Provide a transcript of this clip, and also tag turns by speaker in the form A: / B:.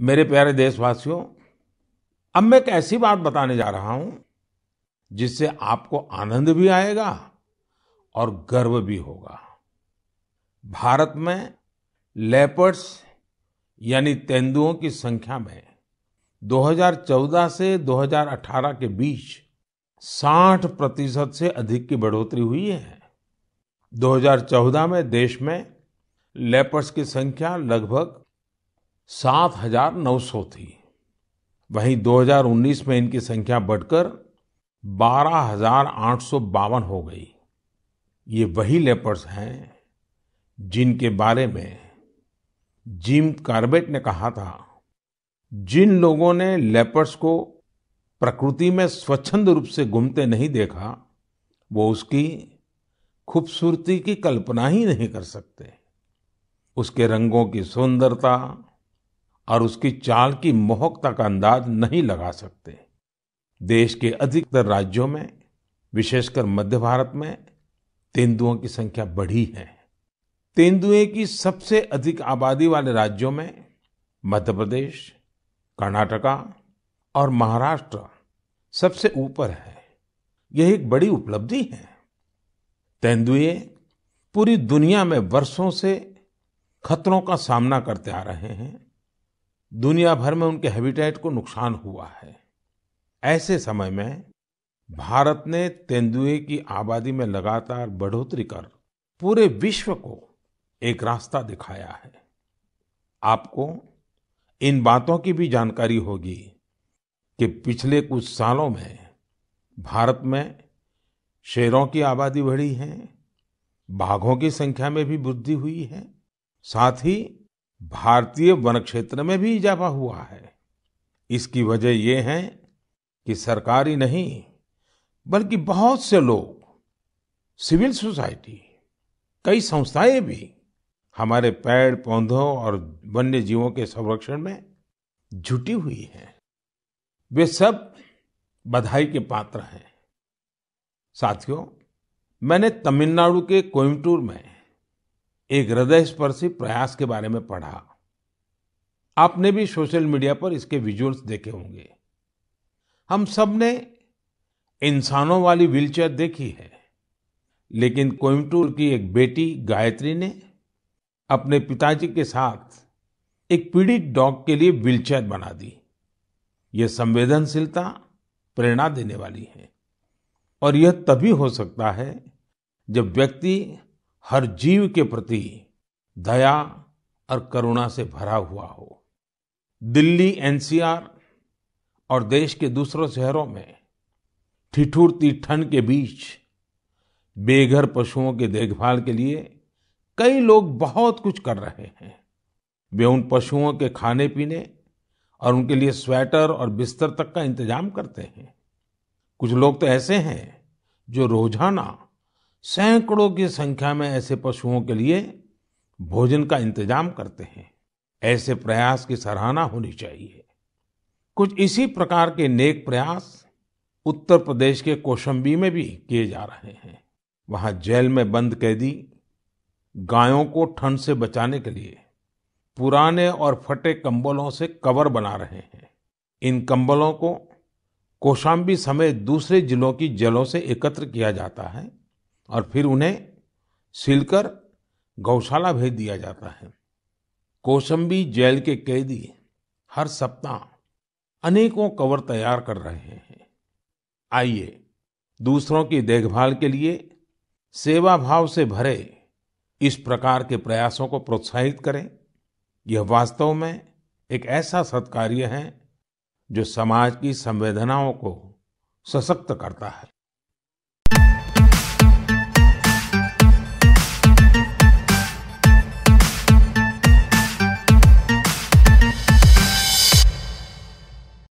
A: मेरे प्यारे देशवासियों, अब मैं एक ऐसी बात बताने जा रहा हूं जिससे आपको आनंद भी आएगा और गर्व भी होगा। भारत में लेपर्ड्स यानी तेंदुओं की संख्या में 2014 से 2018 के बीच 60% से अधिक की बढ़ोतरी हुई है। 2014 में देश में लेपर्ड्स की संख्या लगभग 7,900 थी। वहीं 2019 में इनकी संख्या बढ़कर 12,852 हो गई। ये वही लेपर्ड्स हैं जिनके बारे में जिम कॉर्बेट ने कहा था, जिन लोगों ने लेपर्ड्स को प्रकृति में स्वच्छंद रूप से घूमते नहीं देखा, वो उसकी खूबसूरती की कल्पना ही नहीं कर सकते। उसके रंगों की सुंदरता और उसकी चाल की मोहकता का अंदाज नहीं लगा सकते। देश के अधिकतर राज्यों में, विशेषकर मध्य भारत में, तेंदुओं की संख्या बढ़ी है। तेंदुए की सबसे अधिक आबादी वाले राज्यों में मध्य प्रदेश, कर्नाटका और महाराष्ट्र सबसे ऊपर है। यह एक बड़ी उपलब्धि है। तेंदुए पूरी दुनिया में वर्षों से खतरों का सामना करते आ रहे हैं। दुनिया भर में उनके हैबिटेट को नुकसान हुआ है। ऐसे समय में भारत ने तेंदुए की आबादी में लगातार बढ़ोतरी कर पूरे विश्व को एक रास्ता दिखाया है। आपको इन बातों की भी जानकारी होगी कि पिछले कुछ सालों में भारत में शेरों की आबादी बढ़ी है, बाघों की संख्या में भी वृद्धि हुई है, साथ ही भारतीय वन क्षेत्र में भी इजाफा हुआ है। इसकी वजह ये है कि सरकारी नहीं, बल्कि बहुत से लोग, सिविल सोसाइटी, कई संस्थाएं भी हमारे पेड़ पौधों और वन्य जीवों के संरक्षण में जुटी हुई हैं। वे सब बधाई के पात्र हैं। साथियों, मैंने तमिलनाडु के कोयम्बटूर में एक हृदयस्पर्शी प्रयास के बारे में पढ़ा। आपने भी सोशल मीडिया पर इसके विजुअल्स देखे होंगे। हम सब ने इंसानों वाली व्हीलचेयर देखी है, लेकिन कोयम्बटूर की एक बेटी गायत्री ने अपने पिताजी के साथ एक पीड़ित डॉग के लिए व्हीलचेयर बना दी। ये संवेदनशीलता प्रेरणा देने वाली है, और यह तभी हो सकता है जब व्यक्ति हर जीव के प्रति दया और करुणा से भरा हुआ हो। दिल्ली एनसीआर और देश के दूसरों शहरों में ठिठुरती ठंड के बीच बेघर पशुओं की देखभाल के लिए कई लोग बहुत कुछ कर रहे हैं। वे उन पशुओं के खाने पीने और उनके लिए स्वेटर और बिस्तर तक का इंतजाम करते हैं। कुछ लोग तो ऐसे हैं जो रोजाना सैकड़ों की संख्या में ऐसे पशुओं के लिए भोजन का इंतजाम करते हैं। ऐसे प्रयास की सराहना होनी चाहिए। कुछ इसी प्रकार के नेक प्रयास उत्तर प्रदेश के कौशाम्बी में भी किए जा रहे हैं। वहां जेल में बंद कैदी गायों को ठंड से बचाने के लिए पुराने और फटे कंबलों से कवर बना रहे हैं। इन कंबलों को कौशाम्बी समेत दूसरे जिलों की जेलों से एकत्र किया जाता है और फिर उन्हें सिलकर गौशाला भेज दिया जाता है। कौशाम्बी जेल के कैदी हर सप्ताह अनेकों कवर तैयार कर रहे हैं। आइए, दूसरों की देखभाल के लिए सेवा भाव से भरे इस प्रकार के प्रयासों को प्रोत्साहित करें। यह वास्तव में एक ऐसा सत्कार्य है जो समाज की संवेदनाओं को सशक्त करता है।